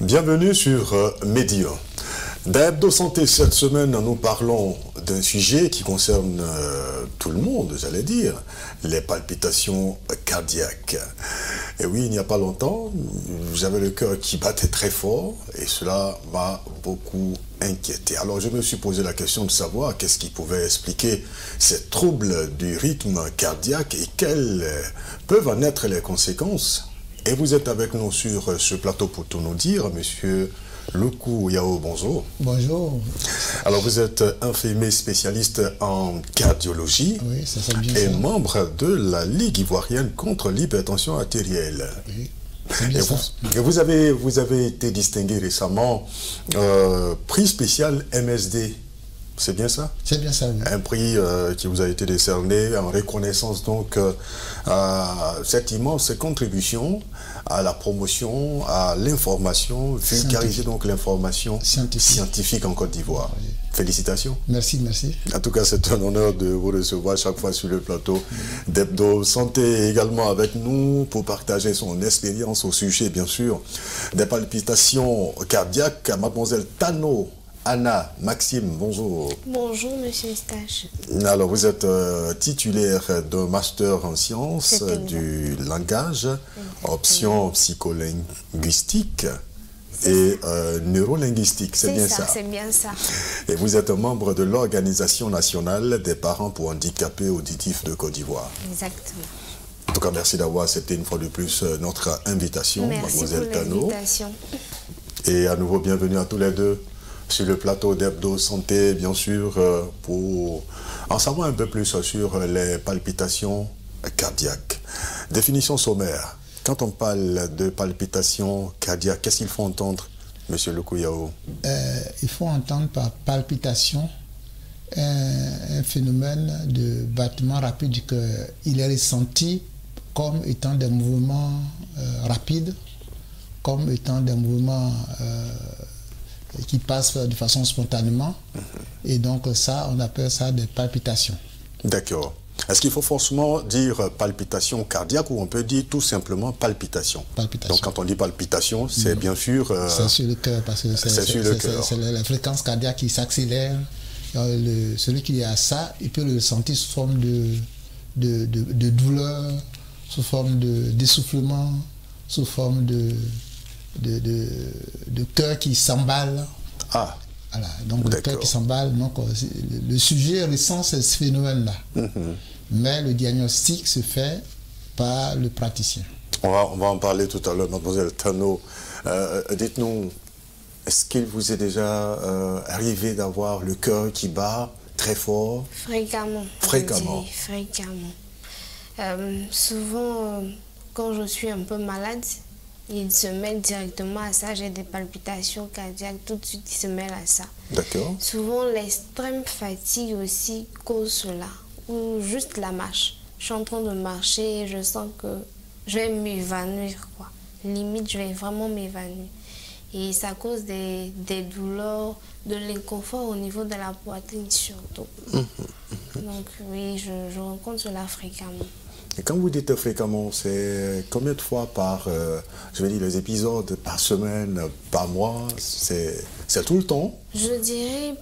Bienvenue sur Média. Dans Hebdo Santé, cette semaine, nous parlons d'un sujet qui concerne tout le monde, j'allais dire, les palpitations cardiaques. Et oui, il n'y a pas longtemps, j'avais le cœur qui battait très fort et cela m'a beaucoup inquiété. Alors je me suis posé la question de savoir qu'est-ce qui pouvait expliquer ces troubles du rythme cardiaque et quelles peuvent en être les conséquences. Et vous êtes avec nous sur ce plateau pour tout nous dire, monsieur Luku Yao, bonjour. Bonjour. Alors vous êtes infirmier spécialiste en cardiologie, oui, ça bien et ça. membre de la Ligue ivoirienne contre l'hypertension artérielle. Oui, c'est bien ça. Vous avez été distingué récemment, prix spécial MSD. C'est bien ça? C'est bien ça, oui. Un prix qui vous a été décerné en reconnaissance donc à cette immense contribution à la promotion, à l'information, vulgariser donc l'information scientifique en Côte d'Ivoire. Oui. Félicitations. Merci, merci. En tout cas, c'est un honneur de vous recevoir chaque fois sur le plateau d'Hebdo Santé, également avec nous pour partager son expérience au sujet, bien sûr, des palpitations cardiaques. Mademoiselle Tano Anna Maxime, bonjour. Bonjour, monsieur Eustache. Alors, vous êtes titulaire d'un master en sciences du langage, option psycholinguistique et neurolinguistique, c'est bien ça? C'est bien ça. Et vous êtes membre de l'Organisation nationale des parents pour handicapés auditifs de Côte d'Ivoire. Exactement. En tout cas, merci d'avoir accepté une fois de plus notre invitation, mademoiselle Tano. Et à nouveau, bienvenue à tous les deux sur le plateau d'Hebdo Santé, bien sûr, pour en savoir un peu plus sur les palpitations cardiaques. Définition sommaire. Quand on parle de palpitations cardiaques, qu'est-ce qu'il faut entendre, monsieur Luku Yao? Il faut entendre par palpitation un phénomène de battement rapide du cœur. Il est ressenti comme étant des mouvements rapides, comme étant des mouvements qui passent de façon spontanément. Et donc ça, on appelle ça des palpitations. D'accord. Est-ce qu'il faut forcément dire palpitation cardiaque ou on peut dire tout simplement palpitation? Donc quand on dit palpitation, c'est bien sûr... c'est sur le cœur, parce que c'est la fréquence cardiaque qui s'accélère. Celui qui a ça, il peut le ressentir sous forme de douleur, sous forme d'essoufflement, sous forme de cœur qui s'emballe. Ah. Voilà, donc le cœur qui s'emballe. Donc le sujet ressent ce phénomène-là. Mais le diagnostic se fait par le praticien. On va en parler tout à l'heure, mademoiselle Tano. Dites-nous, est-ce qu'il vous est déjà arrivé d'avoir le cœur qui bat très fort? Fréquemment. Fréquemment. Souvent, quand je suis un peu malade, il se mêle directement à ça. J'ai des palpitations cardiaques, tout de suite il se mêle à ça. D'accord. Souvent l'extrême fatigue aussi cause cela, ou juste la marche. Je suis en train de marcher et je sens que je vais m'évanouir, quoi. Limite, je vais vraiment m'évanouir. Et ça cause des douleurs, de l'inconfort au niveau de la poitrine surtout. Donc oui, je rencontre cela fréquemment. Et quand vous dites fréquemment, c'est combien de fois par, je veux dire, les épisodes par semaine, par mois? C'est tout le temps? Je dirais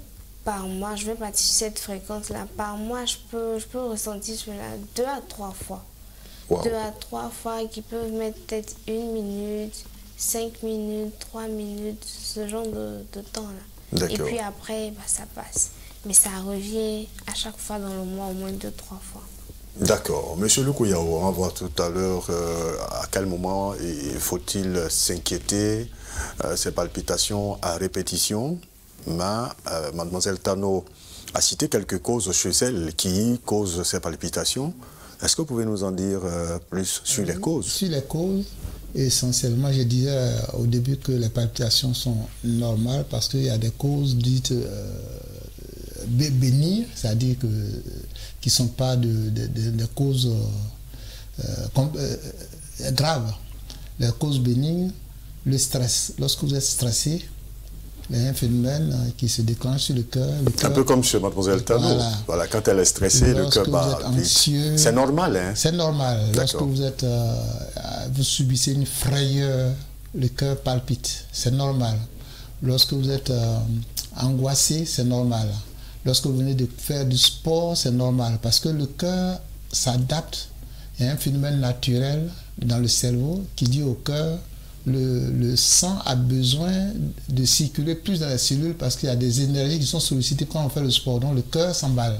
par mois, je vais partir sur cette fréquence-là. Par mois, je peux ressentir cela 2 à 3 fois. Wow. 2 à 3 fois qui peuvent mettre peut-être 1 minute, 5 minutes, 3 minutes, ce genre de temps-là. Et puis après, ça passe. Mais ça revient à chaque fois dans le mois, au moins 2-3 fois. D'accord. Monsieur Luku Yao, on va voir tout à l'heure à quel moment faut-il s'inquiéter, ces palpitations à répétition. Mais mademoiselle Tano a cité quelques causes chez elle qui causent ces palpitations. Est-ce que vous pouvez nous en dire plus sur les causes? Sur les causes, essentiellement, je disais au début que les palpitations sont normales parce qu'il y a des causes dites bénignes, c'est-à-dire qui ne sont pas des causes graves. Les causes bénignes, le stress. Lorsque vous êtes stressé, il y a un phénomène qui se déclenche sur le cœur. Un peu comme chez mademoiselle Tano. Voilà, quand elle est stressée, le cœur bat. C'est normal, hein? C'est normal. Lorsque vous subissez une frayeur le cœur palpite, c'est normal. Lorsque vous êtes angoissé, c'est normal. Lorsque vous venez de faire du sport, c'est normal. Parce que le cœur s'adapte. Il y a un phénomène naturel dans le cerveau qui dit au cœur, le sang a besoin de circuler plus dans les cellules parce qu'il y a des énergies qui sont sollicitées quand on fait le sport. Donc le cœur s'emballe.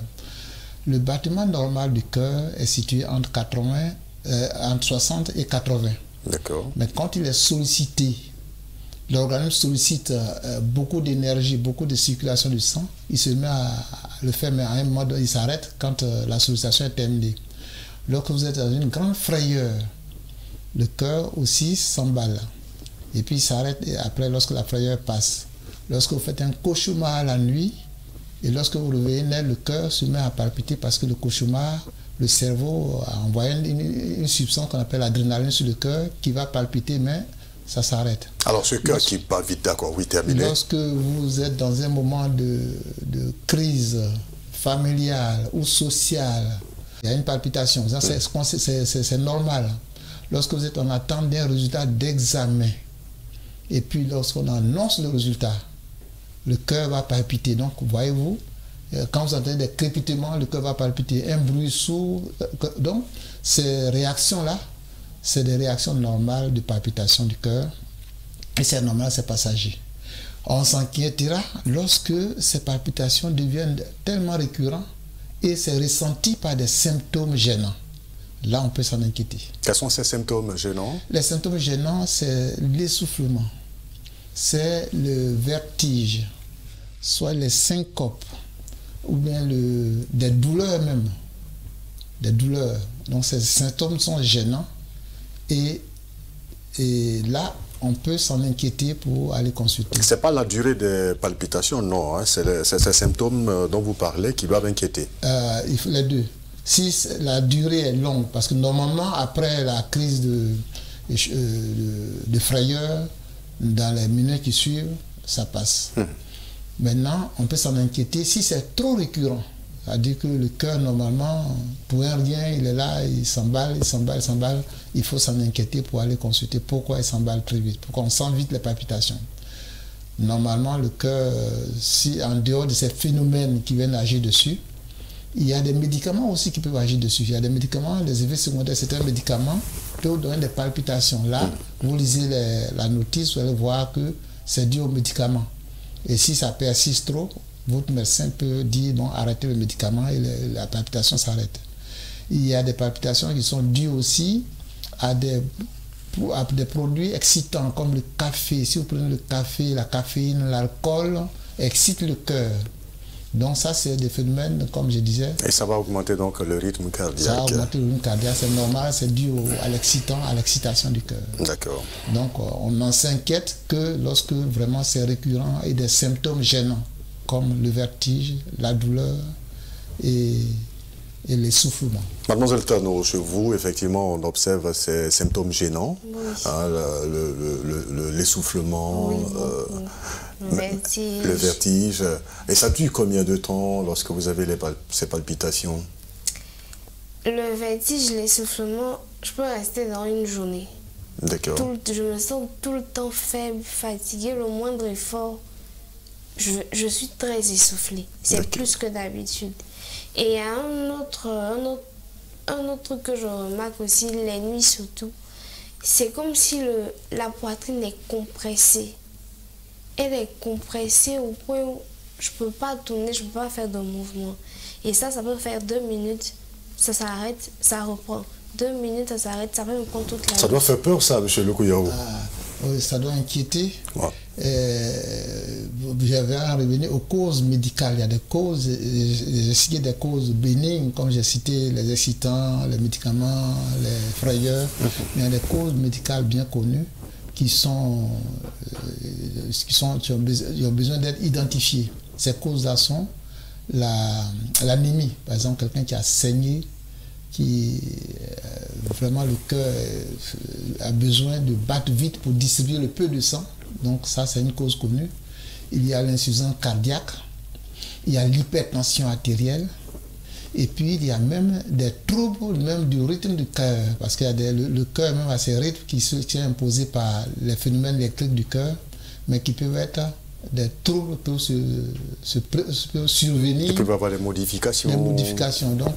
Le battement normal du cœur est situé entre 60 et 80. D'accord. Mais quand il est sollicité, l'organisme sollicite beaucoup d'énergie, beaucoup de circulation du sang, il se met à le faire, mais à un moment donné, il s'arrête quand la sollicitation est terminée. Lorsque vous êtes dans une grande frayeur, le cœur aussi s'emballe. Et puis il s'arrête et après, lorsque la frayeur passe. Lorsque vous faites un cauchemar la nuit, et lorsque vous réveillez, le cœur se met à palpiter parce que le cauchemar, le cerveau a envoyé une substance qu'on appelle l'adrénaline sur le cœur qui va palpiter, mais ça s'arrête. Alors ce cœur qui palpite, d'accord, oui, terminé. Lorsque vous êtes dans un moment de crise familiale ou sociale, il y a une palpitation, ça c'est normal. Lorsque vous êtes en attente d'un résultat d'examen, et puis lorsqu'on annonce le résultat, le cœur va palpiter. Donc, voyez-vous, quand vous entendez des crépitements, le cœur va palpiter, un bruit sourd. Donc, ces réactions-là, c'est des réactions normales de palpitation du cœur. Et c'est normal, c'est passager. On s'inquiétera lorsque ces palpitations deviennent tellement récurrentes et c'est ressenti par des symptômes gênants. Là, on peut s'en inquiéter. Quels sont ces symptômes gênants? Les symptômes gênants, c'est l'essoufflement, c'est le vertige, soit les syncopes, ou bien des douleurs même. Des douleurs. Donc, ces symptômes sont gênants. Et là, on peut s'en inquiéter pour aller consulter. Ce n'est pas la durée des palpitations, non. Hein, c'est ces symptômes dont vous parlez qui doivent inquiéter. Il faut les deux. Si la durée est longue, parce que normalement, après la crise de frayeur, dans les minutes qui suivent, ça passe. Maintenant, on peut s'en inquiéter si c'est trop récurrent. C'est-à-dire que le cœur, normalement, pour un rien, il est là, il s'emballe. Il faut s'en inquiéter pour aller consulter pourquoi il s'emballe très vite, pourquoi on sent vite les palpitations. Normalement, le cœur, si en dehors de ces phénomènes qui viennent agir dessus, il y a des médicaments aussi qui peuvent agir dessus. Il y a des médicaments, les effets secondaires, c'est un médicament qui peut donner des palpitations. Là, vous lisez la notice, vous allez voir que c'est dû au médicament. Et si ça persiste trop, votre médecin peut dire non, arrêtez le médicament et la palpitation s'arrête. Il y a des palpitations qui sont dues aussi à des produits excitants comme le café. Si vous prenez le café, la caféine, l'alcool, excite le cœur. Donc ça, c'est des phénomènes, comme je disais. Et ça va augmenter donc le rythme cardiaque. Ça va augmenter le rythme cardiaque, c'est normal, c'est dû à l'excitation du cœur. D'accord. Donc on en s'inquiète que lorsque vraiment c'est récurrent et des symptômes gênants, comme le vertige, la douleur et l'essoufflement. Mademoiselle Tano, chez vous, effectivement, on observe ces symptômes gênants, oui. Hein, l'essoufflement, le vertige. Et ça dure combien de temps lorsque vous avez ces palpitations? Le vertige, l'essoufflement, je peux rester dans une journée. D'accord. Je me sens tout le temps faible, fatiguée, le moindre effort. Je suis très essoufflée. C'est plus que d'habitude. Et il y a un autre truc que je remarque aussi, les nuits surtout. C'est comme si la poitrine est compressée. Elle est compressée au point où je ne peux pas tourner, je ne peux pas faire de mouvement. Et ça peut faire 2 minutes, ça s'arrête, ça reprend. 2 minutes, ça s'arrête, ça peut me prendre toute la nuit. Ça doit faire peur ça, M. Lukuyahu. Oui, ça doit inquiéter. Ouais. J'avais à revenir aux causes médicales. Il y a des causes, j'ai cité des causes bénignes, comme j'ai cité les excitants, les médicaments, les frayeurs. Mais il y a des causes médicales bien connues qui ont besoin d'être identifiées. Ces causes-là sont l'anémie. Par exemple, quelqu'un qui a saigné, qui vraiment le cœur a besoin de battre vite pour distribuer le peu de sang. Donc ça, c'est une cause connue. Il y a l'insuffisance cardiaque, il y a l'hypertension artérielle, Et puis, il y a même des troubles même du rythme du cœur, parce qu'il y a le cœur même a ses rythmes qui sont imposés par les phénomènes électriques du cœur, mais qui peuvent être des troubles peuvent survenir. Il peut y avoir des modifications. Des modifications, donc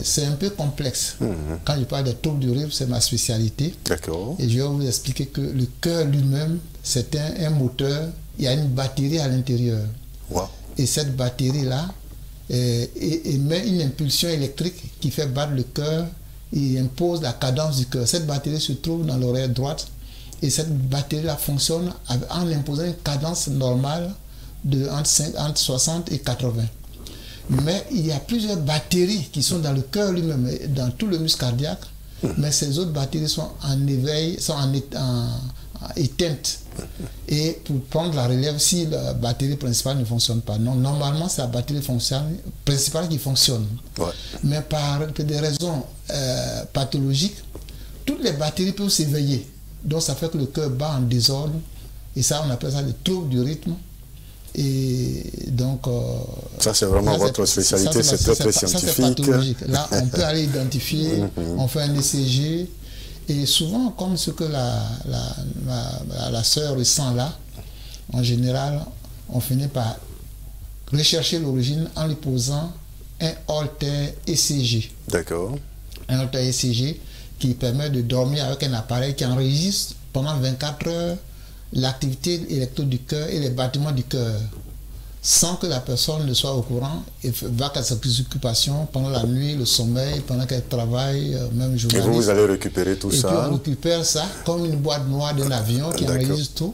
c'est un peu complexe. Quand je parle des troubles du rythme, c'est ma spécialité. D'accord. Et je vais vous expliquer que le cœur lui-même, c'est un moteur, il y a une batterie à l'intérieur. Wow. Et cette batterie-là émet une impulsion électrique qui fait battre le cœur, il impose la cadence du cœur. Cette batterie se trouve dans l'oreille droite et cette batterie-là fonctionne en imposant une cadence normale entre 60 et 80. Mais il y a plusieurs batteries qui sont dans le cœur lui-même, dans tout le muscle cardiaque, mais ces autres batteries sont en éveil, sont éteintes. Et pour prendre la relève, si la batterie principale ne fonctionne pas, non, normalement c'est la batterie principale qui fonctionne. Ouais. Mais par des raisons pathologiques, toutes les batteries peuvent s'éveiller. Donc ça fait que le cœur bat en désordre. Et ça, on appelle ça des troubles du rythme. Et donc... ça, c'est vraiment votre spécialité, c'est très scientifique. Ça, c'est pathologique. Là, on peut aller identifier, on fait un ECG. Et souvent, comme ce que la sœur ressent là, en général, on finit par rechercher l'origine en lui posant un Holter ECG. D'accord. Un Holter ECG qui permet de dormir avec un appareil qui enregistre pendant 24 heures l'activité électrique du cœur et les battements du cœur, sans que la personne ne soit au courant et va à ses occupations pendant la nuit, le sommeil, pendant qu'elle travaille, même journaliste. Et vous allez récupérer tout ça. Et puis on récupère ça comme une boîte noire d'un avion qui enregistre tout.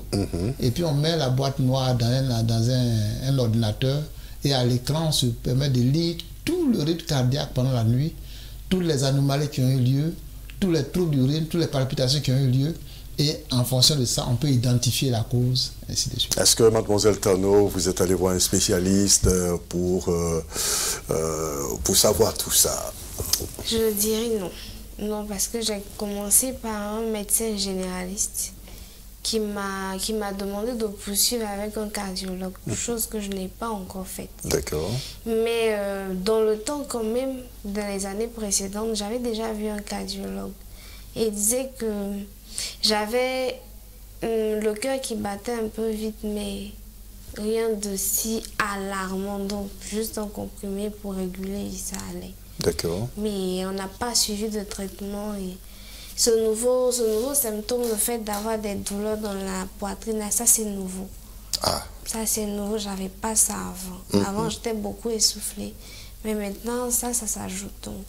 Et puis on met la boîte noire dans un ordinateur et à l'écran on se permet de lire tout le rythme cardiaque pendant la nuit, toutes les anomalies qui ont eu lieu, tous les troubles du rythme, toutes les palpitations qui ont eu lieu. Et en fonction de ça, on peut identifier la cause, ainsi de suite. Est-ce que, mademoiselle Tano, vous êtes allée voir un spécialiste pour savoir tout ça? Je dirais non. Non, parce que j'ai commencé par un médecin généraliste qui m'a demandé de poursuivre avec un cardiologue, chose que je n'ai pas encore faite. D'accord. Mais dans le temps, quand même, dans les années précédentes, j'avais déjà vu un cardiologue. Et il disait que j'avais le cœur qui battait un peu vite, mais rien de si alarmant. Donc, juste un comprimé pour réguler, ça allait. D'accord. Mais on n'a pas suivi de traitement. Et ce nouveau symptôme, le fait d'avoir des douleurs dans la poitrine, ça c'est nouveau. Ah. Ça c'est nouveau, j'avais pas ça avant. Avant, j'étais beaucoup essoufflée. Mais maintenant, ça s'ajoute. Donc,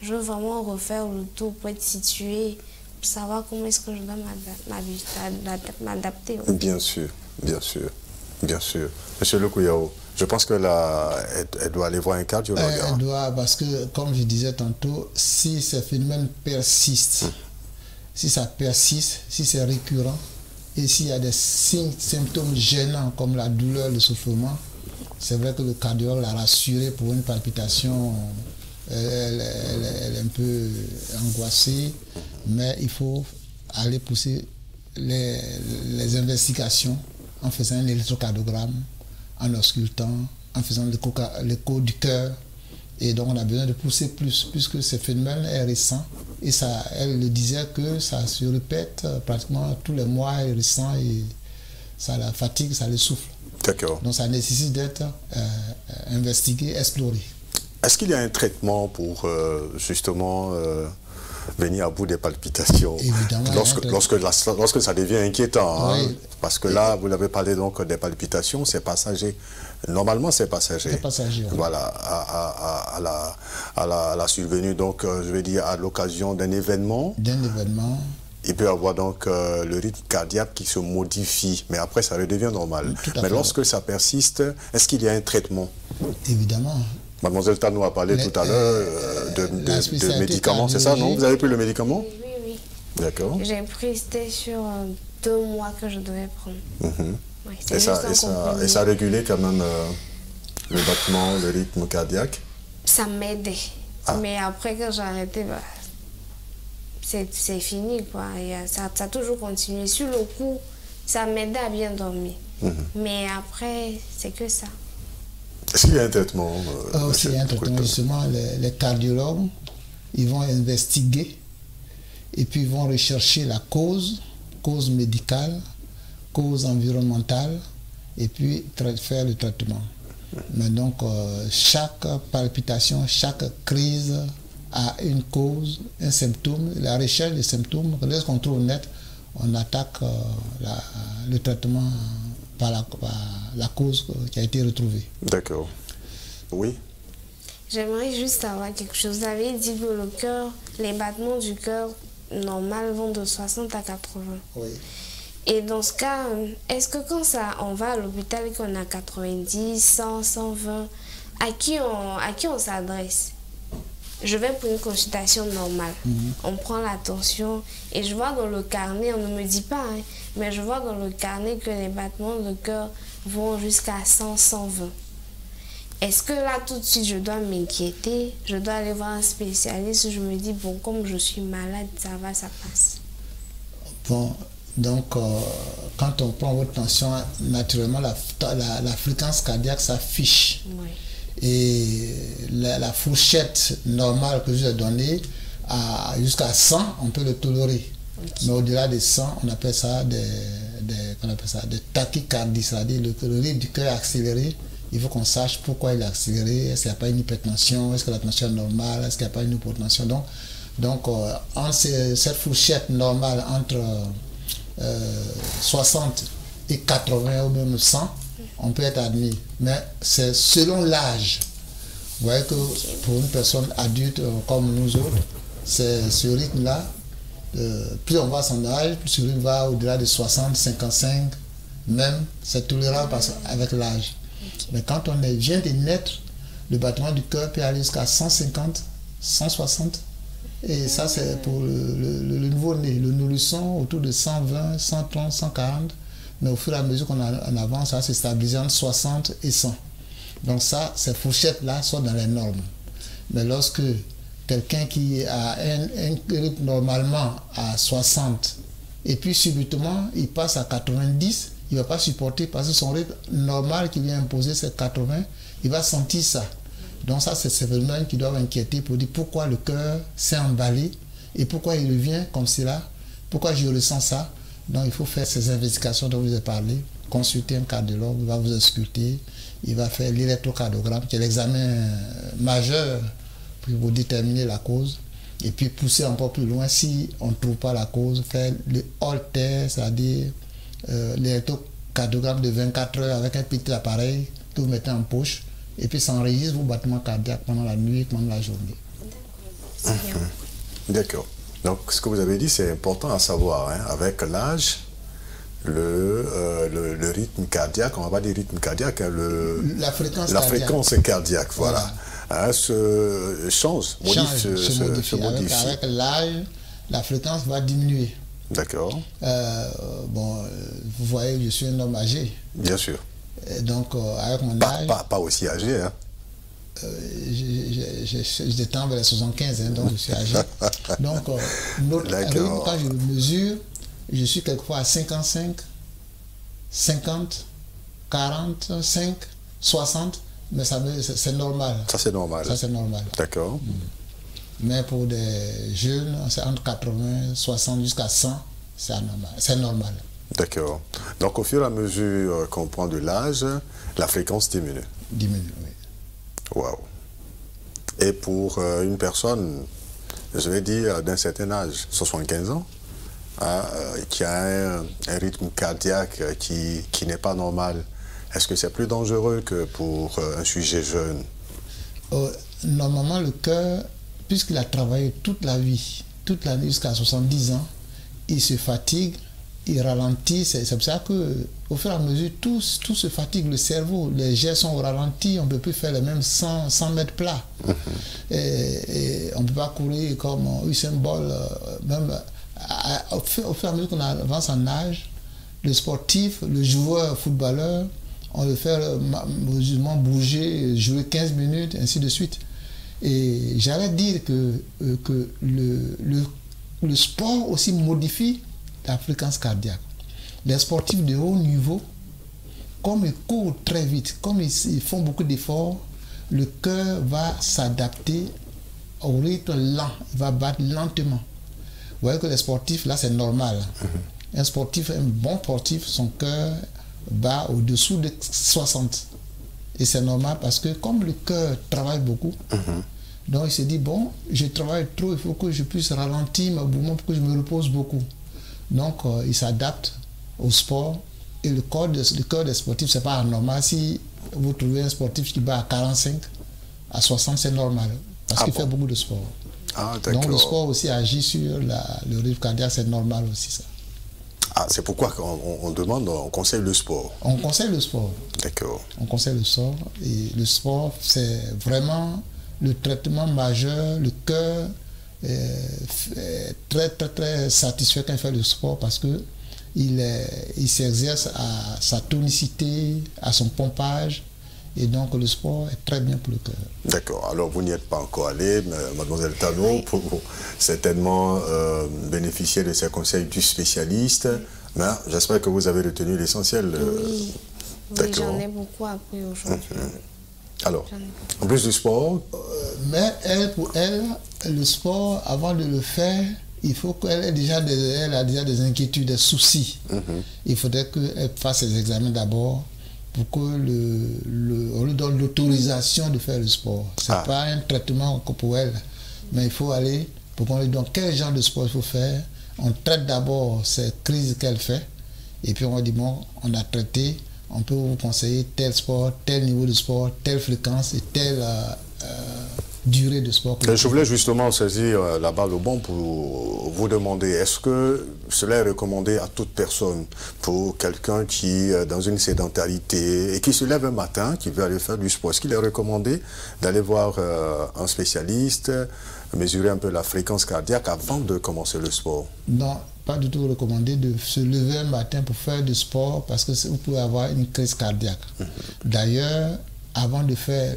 je veux vraiment refaire le tour pour être située, pour savoir comment est-ce que je dois m'adapter. Bien sûr, bien sûr, bien sûr. Monsieur Lukuyao, je pense que là, elle doit aller voir un cardiologue. Elle doit, parce que, comme je disais tantôt, si ces phénomènes persistent, si ça persiste, si c'est récurrent, et s'il y a des symptômes gênants comme la douleur, l'essoufflement, c'est vrai que le cardiologue l'a rassuré pour une palpitation. Elle est un peu angoissée, mais il faut aller pousser les investigations en faisant un électrocardiogramme, en auscultant, en faisant l'écho du cœur. Et donc on a besoin de pousser plus, puisque ce phénomène est récent. Et ça, elle le disait que ça se répète pratiquement tous les mois, elle ressent et ça la fatigue, ça le souffle. D'accord. Donc ça nécessite d'être investigué, exploré. Est-ce qu'il y a un traitement pour justement venir à bout des palpitations? Évidemment, lorsque ça devient inquiétant, oui. Hein, parce que là, vous l'avez parlé donc des palpitations, c'est passager. Normalement, c'est passager. C'est passager. Oui. Voilà, à la survenue, donc je vais dire à l'occasion d'un événement. D'un événement. Il peut y avoir donc le rythme cardiaque qui se modifie, mais après ça redevient normal. Mais lorsque ça persiste, est-ce qu'il y a un traitement? Évidemment. Mademoiselle Tano a parlé tout à l'heure de médicaments, c'est ça, non? Vous avez pris le médicament? Oui. D'accord. J'ai pris, c'était sur 2 mois que je devais prendre. Oui, et ça a régulé quand même le battement, le rythme cardiaque? Ça m'aidait. Mais après, quand j'ai arrêté, c'est fini, quoi. Et ça a toujours continué. Sur le coup, ça m'aidait à bien dormir. Mais après, c'est que ça. Est-ce qu'il y a un traitement aussi, il y a un traitement, justement, les cardiologues, ils vont investiguer et puis ils vont rechercher la cause médicale, cause environnementale, et puis faire le traitement. Mais donc, chaque palpitation, chaque crise a une cause, un symptôme. La recherche des symptômes, lorsqu'on trouve net, on attaque le traitement par la cause qui a été retrouvée. D'accord. Oui. J'aimerais juste savoir quelque chose. Vous avez dit que le cœur, les battements du cœur normal vont de 60 à 80. Oui. Et dans ce cas, est-ce que quand on va à l'hôpital et qu'on a 90, 100, 120, à qui on s'adresse? Je vais pour une consultation normale. On prend la tension et je vois dans le carnet, on ne me dit pas, hein, mais je vois dans le carnet que les battements de cœur vont jusqu'à 100, 120. Est-ce que là, tout de suite, je dois m'inquiéter? Je dois aller voir un spécialiste? Je me dis, bon, comme je suis malade, ça va, ça passe. Bon, donc, quand on prend votre tension, naturellement, la fréquence cardiaque s'affiche. Oui. Et la fourchette normale que je vous ai donnée, jusqu'à 100, on peut le tolérer. Okay. Mais au-delà de 100, on appelle ça des tachycardies, c'est-à-dire le rythme du cœur accéléré. Il faut qu'on sache pourquoi il est accéléré. Est-ce qu'il n'y a pas une hypertension? Est-ce que la tension est normale? Est-ce qu'il n'y a pas une hypotension? Donc entre cette fourchette normale entre 60 et 80 ou même 100, on peut être admis. Mais c'est selon l'âge. Vous voyez que pour une personne adulte comme nous autres, c'est ce rythme-là. Plus on va à son âge, plus ce rythme va au-delà de 60, 55, même, c'est tolérable avec l'âge. Mais quand on vient de naître, le battement du cœur peut aller jusqu'à 150, 160. Et ça, c'est pour le nouveau-né. Le nourrisson, autour de 120, 130, 140. Mais au fur et à mesure qu'on avance, ça va se stabiliser entre 60 et 100. Donc ça, ces fourchettes-là sont dans les normes. Mais lorsque quelqu'un qui a un rythme normalement à 60, et puis subitement, il passe à 90, il ne va pas supporter parce que son rythme normal qui lui a imposé, c'est 80, il va sentir ça. Donc ça, c'est ces phénomènes qui doivent inquiéter pour dire pourquoi le cœur s'est emballé et pourquoi il revient comme cela, pourquoi je ressens ça. Donc il faut faire ces investigations dont je vous ai parlé, consulter un cardiologue, il va vous ausculter, il va faire l'électrocardiogramme, qui est l'examen majeur pour vous déterminer la cause. Et puis pousser encore plus loin, si on ne trouve pas la cause, faire le Holter, c'est-à-dire l'électrocardiogramme de 24 heures avec un petit appareil que vous mettez en poche, et puis ça enregistre vos battements cardiaques pendant la nuit et pendant la journée. D'accord. Donc ce que vous avez dit, c'est important à savoir. Hein, avec l'âge, le rythme cardiaque, on va pas dire rythme cardiaque, hein, la fréquence cardiaque, voilà. Hein, se change, se modifie. Avec l'âge, la fréquence va diminuer. D'accord. Vous voyez, je suis un homme âgé. Bien sûr. Et donc, avec mon âge... Pas aussi âgé, hein. J'étais vers les 75, hein, donc je suis âgé. Donc, quand je mesure, je suis quelquefois à 55, 50, 45, 60, mais c'est normal. Ça, c'est normal. Ça, c'est normal. D'accord. Mais pour des jeunes, c'est entre 80, 60 jusqu'à 100, c'est normal. D'accord. Donc, au fur et à mesure qu'on prend de l'âge, la fréquence diminue. Diminue, oui. Waouh. Et pour une personne, je vais dire d'un certain âge, 75 ans, qui a un rythme cardiaque qui n'est pas normal, est-ce que c'est plus dangereux que pour un sujet jeune? Normalement, le cœur, puisqu'il a travaillé toute la vie jusqu'à 70 ans, il se fatigue, il ralentit. C'est pour ça qu'au fur et à mesure, tout se fatigue. Le cerveau, les gestes sont au ralenti, on ne peut plus faire les mêmes 100 mètres plats. Et on ne peut pas courir comme Usain Bolt. Même au fur et à mesure qu'on avance en âge, le sportif, le joueur, footballeur, on le fait bouger, jouer 15 minutes, ainsi de suite. Et j'allais dire que le sport aussi modifie la fréquence cardiaque. Les sportifs de haut niveau, comme ils courent très vite, comme ils font beaucoup d'efforts, le cœur va s'adapter au rythme lent, il va battre lentement. Vous voyez que les sportifs, là, c'est normal. Un sportif, un bon sportif, son cœur bat au-dessous de 60. Et c'est normal parce que comme le cœur travaille beaucoup, donc il se dit, bon, je travaille trop, il faut que je puisse ralentir mon mouvement pour que je me repose beaucoup. Donc il s'adapte au sport. Et le cœur des sportifs, c'est pas anormal. Si vous trouvez un sportif qui bat à 45, à 60, c'est normal. Parce qu'il fait beaucoup de sport. Donc le sport aussi agit sur le rythme cardiaque, c'est normal aussi ça. C'est pourquoi on demande, on conseille le sport. On conseille le sport. D'accord. On conseille le sport. Et le sport, c'est vraiment le traitement majeur. Le cœur est très, très, très satisfait quand il fait le sport parce que il s'exerce à sa tonicité, à son pompage, et donc le sport est très bien pour le cœur. D'accord. Alors vous n'y êtes pas encore allé, mademoiselle Tano, pour certainement bénéficier de ces conseils du spécialiste, mais j'espère que vous avez retenu l'essentiel. Oui, j'en ai beaucoup appris aujourd'hui. Alors, en plus du sport... mais pour elle, le sport, avant de le faire, il faut qu'elle ait déjà des inquiétudes, des soucis. Il faudrait qu'elle fasse ses examens d'abord pour qu'on lui donne l'autorisation de faire le sport. Ce n'est pas un traitement pour elle, mais il faut aller pour qu'on lui donne quel genre de sport il faut faire. On traite d'abord ces crises qu'elle fait et puis on va dire, bon, on a traité, on peut vous conseiller tel sport, tel niveau de sport, telle fréquence et telle durée de sport. Je voulais justement saisir la balle au bon pour vous demander, est-ce que cela est recommandé à toute personne, pour quelqu'un qui est dans une sédentarité et qui se lève un matin, qui veut aller faire du sport, est-ce qu'il est recommandé d'aller voir un spécialiste, mesurer un peu la fréquence cardiaque avant de commencer le sport? Non, pas du tout recommandé de se lever un matin pour faire du sport parce que vous pouvez avoir une crise cardiaque. D'ailleurs, avant de faire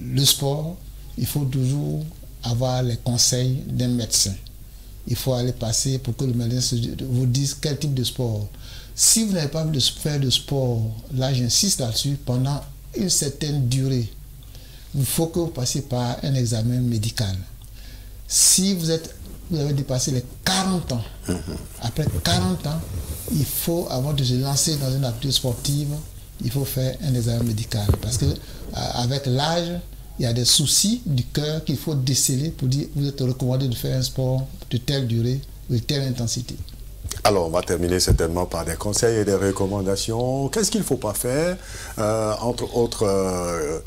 le sport, il faut toujours avoir les conseils d'un médecin. Il faut aller passer pour que le médecin vous dise quel type de sport. Si vous n'avez pas envie de faire de sport, là j'insiste là-dessus, pendant une certaine durée, il faut que vous passiez par un examen médical. Si vous avez dépassé les 40 ans, après 40 ans, il faut, avant de se lancer dans une activité sportive, il faut faire un examen médical. Parce que avec l'âge, il y a des soucis du cœur qu'il faut déceler pour dire vous êtes recommandé de faire un sport de telle durée ou de telle intensité. Alors, on va terminer certainement par des conseils et des recommandations. Qu'est-ce qu'il ne faut pas faire, entre autres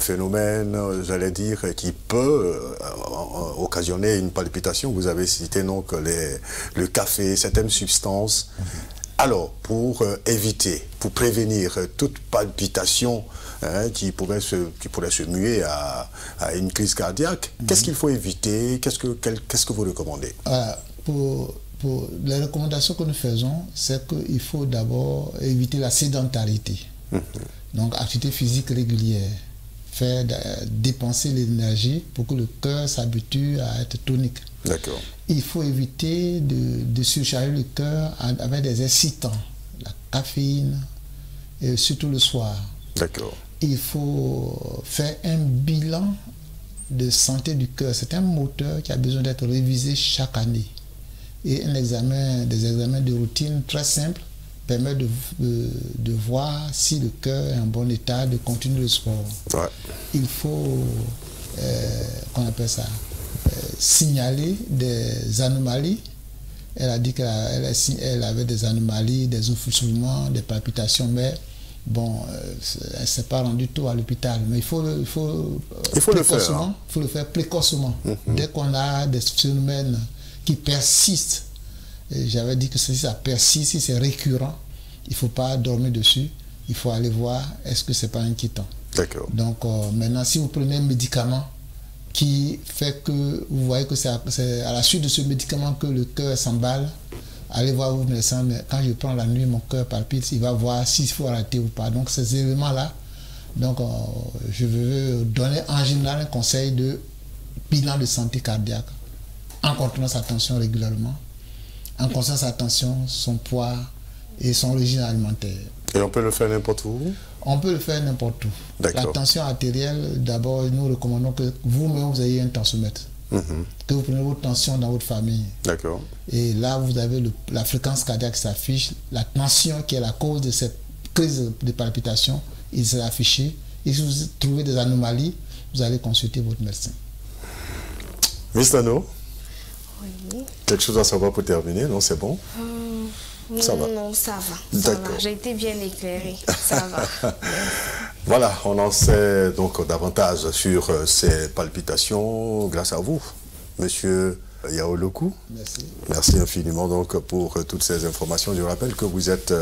phénomènes, j'allais dire, qui peut occasionner une palpitation. Vous avez cité donc le café, certaines substances. Alors, pour éviter, pour prévenir toute palpitation qui pourrait se muer à une crise cardiaque, qu'est-ce qu'il faut éviter? Qu'est-ce que vous recommandez? Pour les recommandations que nous faisons, c'est qu'il faut d'abord éviter la sédentarité. Donc, activité physique régulière. Faire dépenser l'énergie pour que le cœur s'habitue à être tonique. D'accord. Il faut éviter de surcharger le cœur avec des excitants, la caféine, et surtout le soir. D'accord. Il faut faire un bilan de santé du cœur. C'est un moteur qui a besoin d'être révisé chaque année. Et des examens de routine très simples permettent de voir si le cœur est en bon état, de continuer le sport. Ouais. Il faut, qu'on appelle ça, signaler des anomalies. Elle a dit qu'elle avait des anomalies, des essoufflements, des palpitations, mais bon, elle ne s'est pas rendue tôt à l'hôpital. Mais il faut le faire. Il faut le faire précocement. Dès qu'on a des phénomènes qui persistent, j'avais dit que si ça persiste, si c'est récurrent, il ne faut pas dormir dessus. Il faut aller voir, est-ce que ce n'est pas inquiétant. D'accord. Donc maintenant, si vous prenez un médicament qui fait que vous voyez que c'est à la suite de ce médicament que le cœur s'emballe, allez voir votre médecin, mais quand je prends la nuit, mon cœur palpite, il va voir s'il faut arrêter ou pas. Donc ces éléments-là, donc je veux donner en général un conseil de bilan de santé cardiaque, en contrôlant sa tension régulièrement, en contrôlant sa tension, son poids et son régime alimentaire. Et on peut le faire n'importe où? On peut le faire n'importe où. La tension artérielle, d'abord, nous recommandons que vous-même, vous ayez un tensiomètre. Que vous prenez votre tension dans votre famille. D'accord. Et là, vous avez la fréquence cardiaque qui s'affiche, la tension qui est la cause de cette crise de palpitation, il s'est affiché. Et si vous trouvez des anomalies, vous allez consulter votre médecin. Miss Tano? Oui. Quelque chose à savoir pour terminer? Non, c'est bon? Ça va. Non, ça va. D'accord. J'ai été bien éclairée. Ça va. Voilà, on en sait donc davantage sur ces palpitations grâce à vous, monsieur Yaoloku. Merci. Merci infiniment donc pour toutes ces informations. Je rappelle que vous êtes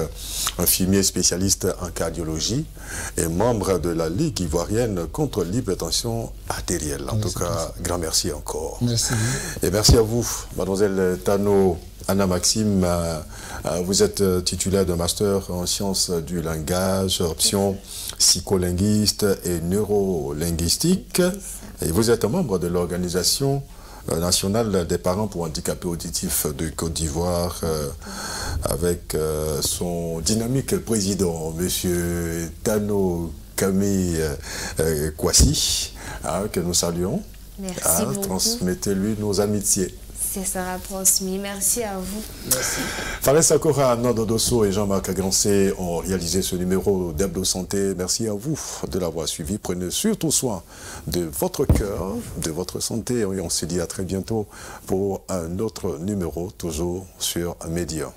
infirmier spécialiste en cardiologie et membre de la Ligue ivoirienne contre l'hypertension artérielle. En tout cas, grand merci encore. Merci. Et merci à vous, mademoiselle Tano Anna Maxime. Vous êtes titulaire d'un master en sciences du langage, option psycholinguiste et neurolinguistique. Et vous êtes membre de l'organisation nationale des parents pour handicapés auditifs de Côte d'Ivoire avec son dynamique président, monsieur Tano Camille Kwasi, que nous saluons. Merci beaucoup. Transmettez-lui nos amitiés. Ça sera transmis. Merci à vous. Merci. Fares Sakora, Nando Dosso et Jean-Marc Agrancé ont réalisé ce numéro d'Hebdo Santé. Merci à vous de l'avoir suivi. Prenez surtout soin de votre cœur, de votre santé. Et on se dit à très bientôt pour un autre numéro, toujours sur Média.